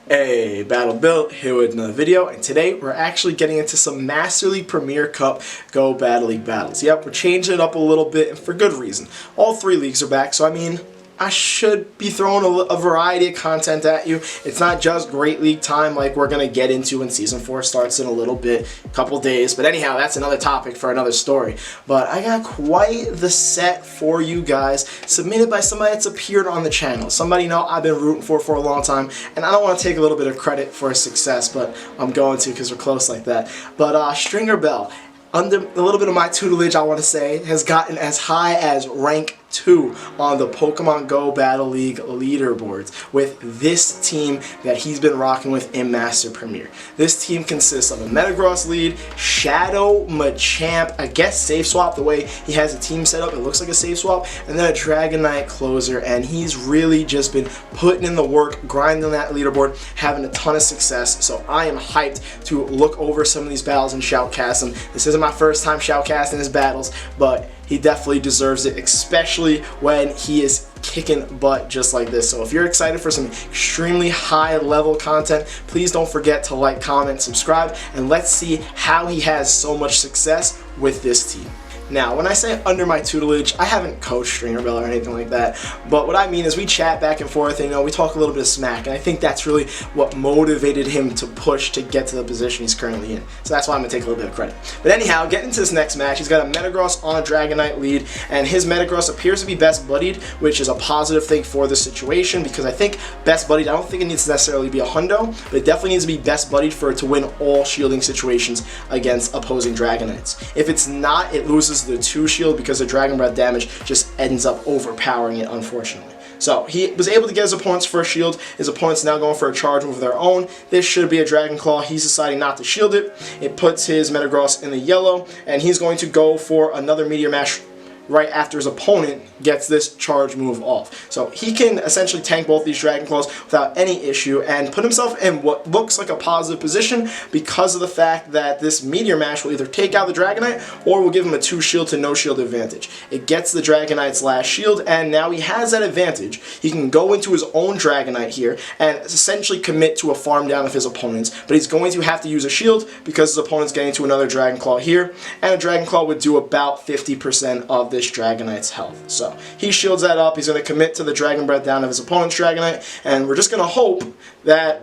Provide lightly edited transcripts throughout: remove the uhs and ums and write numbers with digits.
Hey, Battle Bill here with another video, and today we're actually getting into some Master League Premier Cup Go Battle League battles. Yep, we're changing it up a little bit, and for good reason. All three leagues are back, so I mean, I should be throwing a variety of content at you. It's not just Great League time like we're going to get into when Season 4 starts in a little bit, a couple days. But anyhow, that's another topic for another story. But I got quite the set for you guys, submitted by somebody that's appeared on the channel. Somebody I've been rooting for a long time, and I don't want to take a little bit of credit for his success, but I'm going to because we're close like that. But Stringer Bell, under a little bit of my tutelage, I want to say, has gotten as high as rank 2 on the Pokemon Go Battle League leaderboards with this team that he's been rocking with in Master Premier. This team consists of a Metagross lead, Shadow Machamp, I guess safe swap the way he has a team set up, it looks like a safe swap, and then a Dragonite closer, and he's really just been putting in the work, grinding that leaderboard, having a ton of success. So I am hyped to look over some of these battles and shoutcast them. This isn't my first time shoutcasting his battles, but he definitely deserves it, especially when he is kicking butt just like this. So if you're excited for some extremely high level content, please don't forget to like, comment, subscribe, and let's see how he has so much success with this team. Now, when I say under my tutelage, I haven't coached Stringer Bell or anything like that, but what I mean is we chat back and forth and we talk a little bit of smack, and I think that's really what motivated him to push to get to the position he's currently in. So that's why I'm going to take a little bit of credit. But anyhow, getting into this next match, he's got a Metagross on a Dragonite lead, and his Metagross appears to be best buddied, which is a positive thing for the situation, because I think best buddied, I don't think it needs to necessarily be a hundo, but it definitely needs to be best buddied for it to win all shielding situations against opposing Dragonites. If it's not, it loses the 2 shield because the Dragon Breath damage just ends up overpowering it, unfortunately. So he was able to get his opponent's first shield. His opponent's now going for a charge move of their own. This should be a Dragon Claw. He's deciding not to shield it. It puts his Metagross in the yellow, and he's going to go for another Meteor Mash right after his opponent gets this charge move off. So he can essentially tank both these Dragon Claws without any issue and put himself in what looks like a positive position because of the fact that this Meteor Mash will either take out the Dragonite or will give him a 2 shield to no shield advantage. It gets the Dragonite's last shield, and now he has that advantage. He can go into his own Dragonite here and essentially commit to a farm down of his opponent's, but he's going to have to use a shield because his opponent's getting to another Dragon Claw here, and a Dragon Claw would do about 50% of this Dragonite's health. So he shields that up. He's going to commit to the Dragon Breath down of his opponent's Dragonite, and we're just going to hope that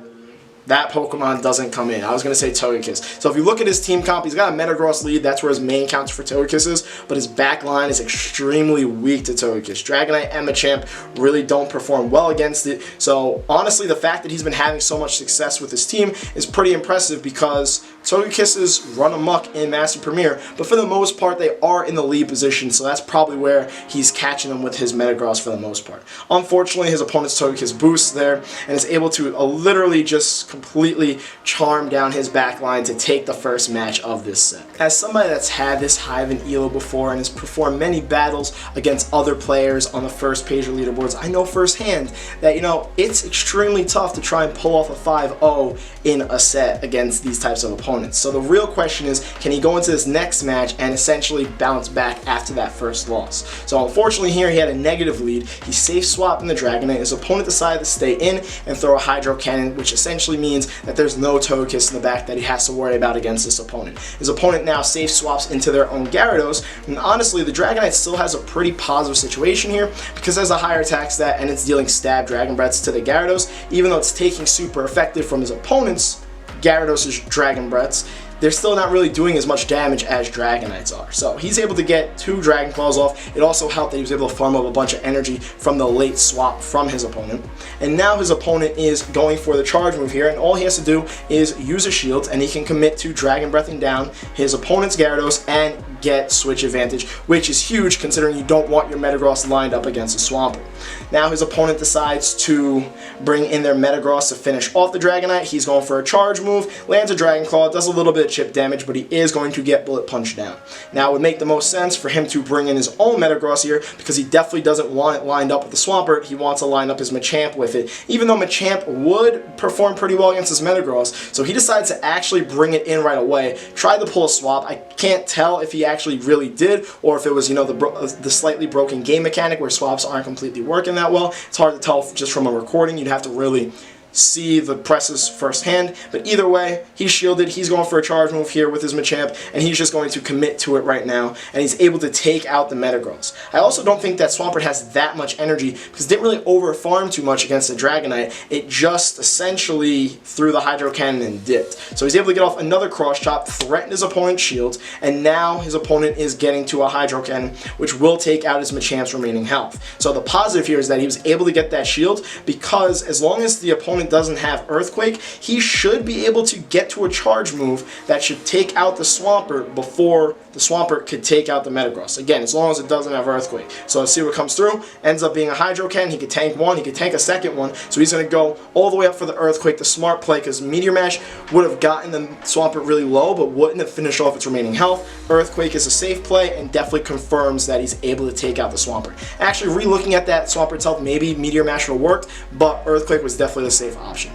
that Pokemon doesn't come in. I was going to say Togekiss. So if you look at his team comp, he's got a Metagross lead. That's where his main counter for Togekiss is, but his back line is extremely weak to Togekiss. Dragonite and Machamp really don't perform well against it. So honestly, the fact that he's been having so much success with his team is pretty impressive because Togekisses run amok in Master Premier, but for the most part, they are in the lead position, so that's probably where he's catching them with his Metagross for the most part. Unfortunately, his opponent's Togekiss boosts there and is able to literally just completely charm down his backline to take the first match of this set. As somebody that's had this high of an elo before and has performed many battles against other players on the first page of leaderboards, I know firsthand that, it's extremely tough to try and pull off a 5-0 in a set against these types of opponents. So the real question is, can he go into this next match and essentially bounce back after that first loss? So unfortunately here he had a negative lead. He safe swapped in the Dragonite. His opponent decided to stay in and throw a Hydro Cannon, which essentially means that there's no Togekiss in the back that he has to worry about against this opponent. His opponent now safe swaps into their own Gyarados, and honestly the Dragonite still has a pretty positive situation here because it has a higher attack stat and it's dealing stab Dragon Breaths to the Gyarados, even though it's taking super effective from his opponent's Gyarados' Dragon Breaths. They're still not really doing as much damage as Dragonites are. So he's able to get 2 Dragon Claws off. It also helped that he was able to farm up a bunch of energy from the late swap from his opponent. And now his opponent is going for the charge move here, and all he has to do is use a shield, and he can commit to Dragon Breathing down his opponent's Gyarados and get switch advantage, which is huge considering you don't want your Metagross lined up against a Swampert. Now his opponent decides to bring in their Metagross to finish off the Dragonite. He's going for a charge move, lands a Dragon Claw, does a little bit of chip damage, but he is going to get Bullet Punch down. Now it would make the most sense for him to bring in his own Metagross here because he definitely doesn't want it lined up with the Swampert. He wants to line up his Machamp with it, even though Machamp would perform pretty well against his Metagross. So he decides to actually bring it in right away, tried to pull a swap. I can't tell if he actually really did or if it was, the slightly broken game mechanic where swaps aren't completely working that well. It's hard to tell just from a recording. You'd have to really see the presses firsthand, but either way, he's shielded. He's going for a charge move here with his Machamp, and he's just going to commit to it right now, and he's able to take out the Metagross. I also don't think that Swampert has that much energy, because it didn't really over-farm too much against the Dragonite. It just essentially threw the Hydro Cannon and dipped. So he's able to get off another Cross Chop, threaten his opponent's shield, and now his opponent is getting to a Hydro Cannon, which will take out his Machamp's remaining health. So the positive here is that he was able to get that shield, because as long as the opponent doesn't have Earthquake, he should be able to get to a charge move that should take out the Swampert before the Swampert could take out the Metagross. Again, as long as it doesn't have Earthquake. So let's see what comes through. Ends up being a Hydro Cannon. He could tank one, he could tank a second one, so he's going to go all the way up for the Earthquake. The smart play, because Meteor Mash would have gotten the Swampert really low, but wouldn't have finished off its remaining health. Earthquake is a safe play, and definitely confirms that he's able to take out the Swampert. Actually, re-looking at that Swampert's health, maybe Meteor Mash would have worked, but Earthquake was definitely the safe option.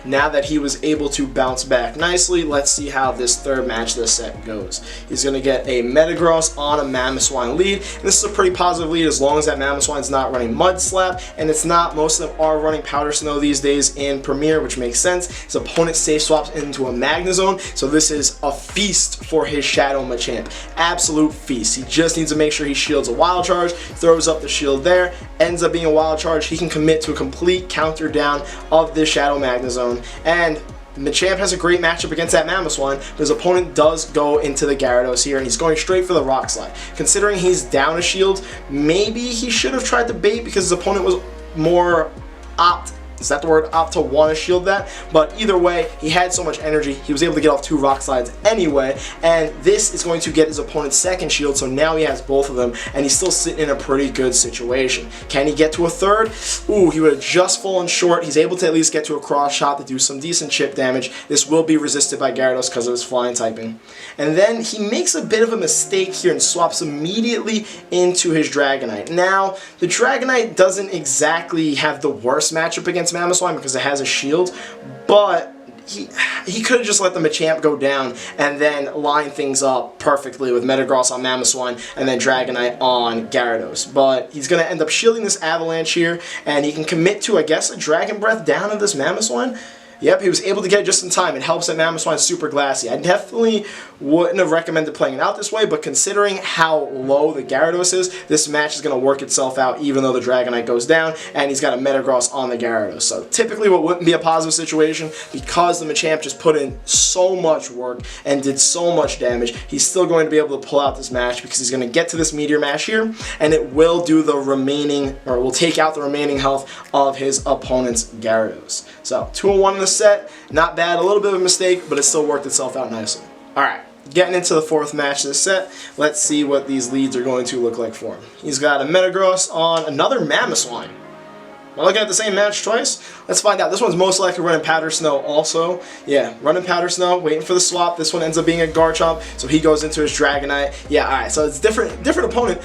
Now that he was able to bounce back nicely, let's see how this third match of the set goes. He's going to get a Metagross on a Mamoswine lead. And this is a pretty positive lead as long as that Mamoswine's not running Mud Slap, and it's not. Most of them are running Powder Snow these days in Premier, which makes sense. His opponent safe swaps into a Magnezone, so this is a feast for his Shadow Machamp. Absolute feast. He just needs to make sure he shields a Wild Charge, throws up the shield there, ends up being a Wild Charge. He can commit to a complete counter down of this Shadow Magnezone. And Machamp has a great matchup against that Mamoswine, but his opponent does go into the Gyarados here, and he's going straight for the Rock Slide. Considering he's down a shield, maybe he should have tried to bait because his opponent was more is that the word? Opt to want to shield that. But either way, he had so much energy, he was able to get off 2 Rock Slides anyway, and this is going to get his opponent's second shield, so now he has both of them, and he's still sitting in a pretty good situation. Can he get to a third? Ooh, he would have just fallen short. He's able to at least get to a cross shot to do some decent chip damage. This will be resisted by Gyarados because of his flying typing. And then he makes a bit of a mistake here and swaps immediately into his Dragonite. Now, the Dragonite doesn't exactly have the worst matchup against Mamoswine because it has a shield, but he could have just let the Machamp go down and then line things up perfectly with Metagross on Mamoswine and then Dragonite on Gyarados. But he's going to end up shielding this Avalanche here, and he can commit to, I guess, a Dragon Breath down of this Mamoswine. Yep, he was able to get it just in time. It helps that Mamoswine's super glassy. I definitely wouldn't have recommended playing it out this way, but considering how low the Gyarados is, this match is going to work itself out even though the Dragonite goes down, and he's got a Metagross on the Gyarados. So typically what wouldn't be a positive situation, because the Machamp just put in so much work and did so much damage, he's still going to be able to pull out this match because he's going to get to this Meteor Mash here, and it will do the remaining, or will take out the remaining health of his opponent's Gyarados. So 2-1 in the set, not bad, a little bit of a mistake, but it still worked itself out nicely. Alright, getting into the fourth match of the set, let's see what these leads are going to look like for him. He's got a Metagross on another Mamoswine. Am I looking at the same match twice? Let's find out. This one's most likely running Powder Snow also. Yeah, running Powder Snow, waiting for the swap. This one ends up being a Garchomp, so he goes into his Dragonite. Yeah, alright, so it's different opponent.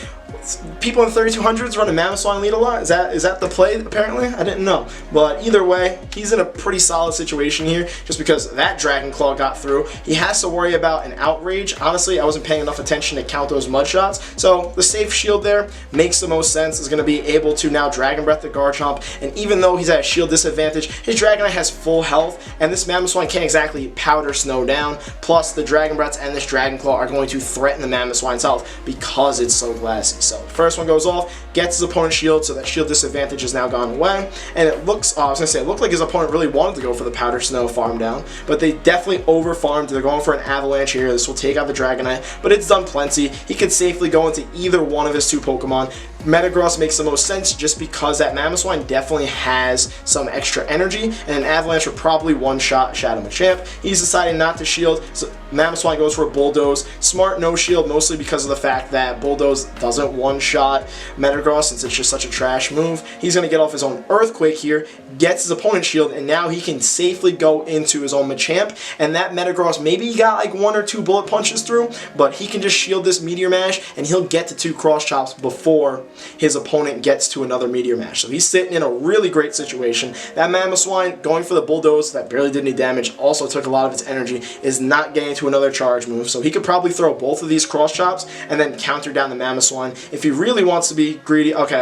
People in 3200s run a Mamoswine lead a lot. Is that the play, apparently? I didn't know. But either way, he's in a pretty solid situation here, just because that Dragon Claw got through. He has to worry about an Outrage. Honestly, I wasn't paying enough attention to count those Mud Shots, so the safe shield there makes the most sense. Is going to be able to now Dragon Breath the Garchomp, and even though he's at a shield disadvantage, his Dragonite has full health, and this Mamoswine can't exactly Powder Snow down. Plus, the Dragon Breaths and this Dragon Claw are going to threaten the Mamoswine's health because it's so glassy. So the first one goes off, gets his opponent's shield, so that shield disadvantage has now gone away. And it looks, I was going to say, it looked like his opponent really wanted to go for the Powder Snow farm down, but they definitely over-farmed. They're going for an Avalanche here. This will take out the Dragonite, but it's done plenty. He could safely go into either one of his 2 Pokemon. Metagross makes the most sense just because that Mamoswine definitely has some extra energy, and an Avalanche would probably one-shot Shadow Machamp. He's decided not to shield, so Mamoswine goes for a Bulldoze. Smart no shield, mostly because of the fact that Bulldoze doesn't one-shot Metagross since it's just such a trash move. He's going to get off his own Earthquake here, gets his opponent's shield, and now he can safely go into his own Machamp, and that Metagross, maybe he got like 1 or 2 bullet punches through, but he can just shield this Meteor Mash, and he'll get to 2 Cross Chops before his opponent gets to another Meteor Mash. So he's sitting in a really great situation. That Mamoswine going for the Bulldoze that barely did any damage, also took a lot of its energy, is not getting into another charge move. So he could probably throw both of these cross chops and then counter down the Mamoswine. If he really wants to be greedy, okay,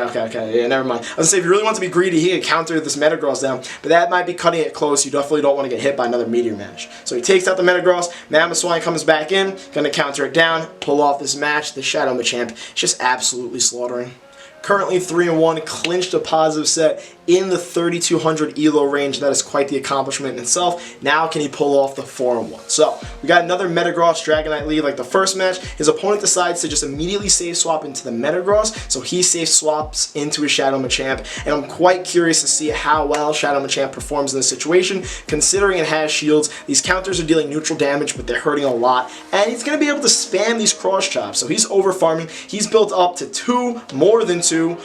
yeah, never mind. I was gonna say, if he really wants to be greedy, he could counter this Metagross down, but that might be cutting it close. You definitely don't want to get hit by another Meteor Mash. So he takes out the Metagross, Mamoswine comes back in, gonna counter it down, pull off this match. The Shadow Machamp is just absolutely slaughtering. Currently 3-1, clinched a positive set in the 3200 ELO range. That is quite the accomplishment in itself. Now can he pull off the 4-1? So we got another Metagross Dragonite lead like the first match. His opponent decides to just immediately save swap into the Metagross, so he safe swaps into his Shadow Machamp, and I'm quite curious to see how well Shadow Machamp performs in this situation, considering it has shields. These counters are dealing neutral damage, but they're hurting a lot, and he's going to be able to spam these cross chops. So he's over farming. He's built up to more than two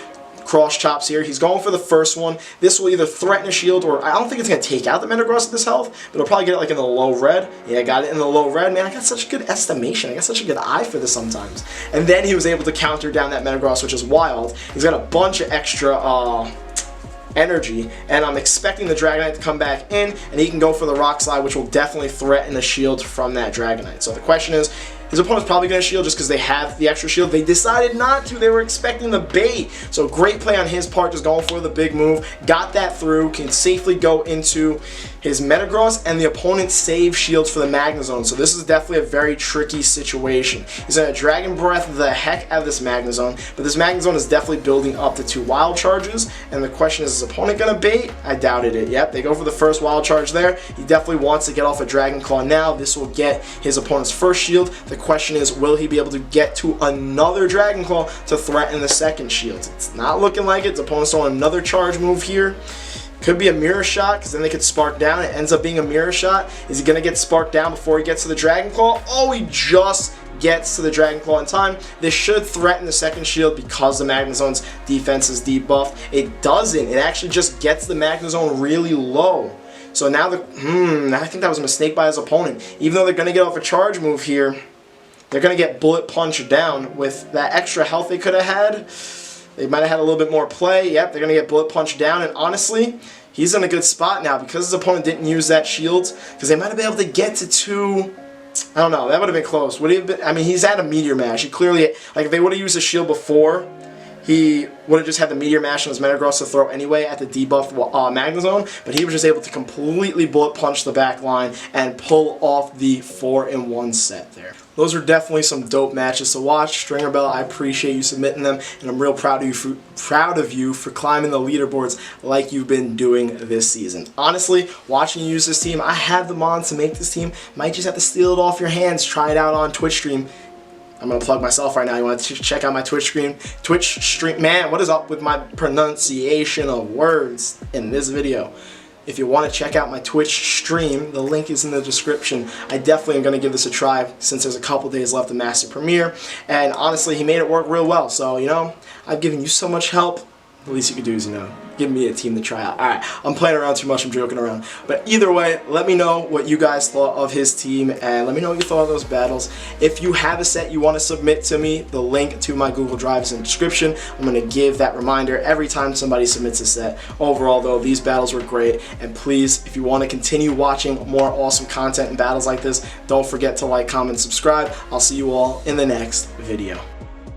cross chops here. He's going for the first one. This will either threaten a shield, or I don't think it's going to take out the Metagross at this health, but it'll probably get it like in the low red. Yeah, I got it in the low red. Man, I got such a good estimation. I got such a good eye for this sometimes. And then he was able to counter down that Metagross, which is wild. He's got a bunch of extra energy, and I'm expecting the Dragonite to come back in, and he can go for the Rock Slide, which will definitely threaten the shield from that Dragonite. So the question is, his opponent's probably going to shield just because they have the extra shield. They decided not to. They were expecting the bait. So great play on his part, just going for the big move. Got that through, can safely go into his Metagross, and the opponent saved shields for the Magnezone. So this is definitely a very tricky situation. He's going to Dragon Breath the heck out of this Magnezone, but this Magnezone is definitely building up to 2 wild charges, and the question is his opponent going to bait? I doubted it. Yep, they go for the first wild charge there. He definitely wants to get off a Dragon Claw now. This will get his opponent's first shield. The question is, will he be able to get to another Dragon Claw to threaten the second shield? It's not looking like it. His opponent's throwing another charge move here. Could be a Mirror Shot, because then they could Spark Down. It ends up being a Mirror Shot. Is he going to get Sparked Down before he gets to the Dragon Claw? Oh, he just gets to the Dragon Claw in time. This should threaten the second shield because the Magnezone's defense is debuffed. It doesn't. It actually just gets the Magnezone really low. So now I think that was a mistake by his opponent. Even though they're going to get off a charge move here, they're going to get Bullet Punched down with that extra health they could have had. They might have had a little bit more play. Yep, they're going to get Bullet Punched down, and honestly, he's in a good spot now because his opponent didn't use that shield, because they might have been able to get to 2. I don't know, that would have been close. Would he have been? I mean, he's at a Meteor Mash. He clearly, like, if they would have used a shield before, he would have just had the Meteor Mash on his Metagross to throw anyway at the debuffed Magnezone, but he was just able to completely Bullet Punch the back line and pull off the 4-in-1 set there. Those are definitely some dope matches to watch. Stringer Bell, I appreciate you submitting them, and I'm real proud of you for climbing the leaderboards like you've been doing this season. Honestly, watching you use this team, I have the mods to make this team. Might just have to steal it off your hands, try it out on Twitch stream. I'm going to plug myself right now. You want to check out my Twitch stream. Man, what is up with my pronunciation of words in this video? If you want to check out my Twitch stream, the link is in the description. I definitely am going to give this a try since there's a couple days left of Master Premiere. And honestly, he made it work real well. So, you know, I've given you so much help. The least you could do is, you know, give me a team to try out. Alright, I'm playing around too much, I'm joking around. But either way, let me know what you guys thought of his team, and let me know what you thought of those battles. If you have a set you want to submit to me, the link to my Google Drive is in the description. I'm going to give that reminder every time somebody submits a set. Overall, though, these battles were great, and please, if you want to continue watching more awesome content and battles like this, don't forget to like, comment, subscribe. I'll see you all in the next video.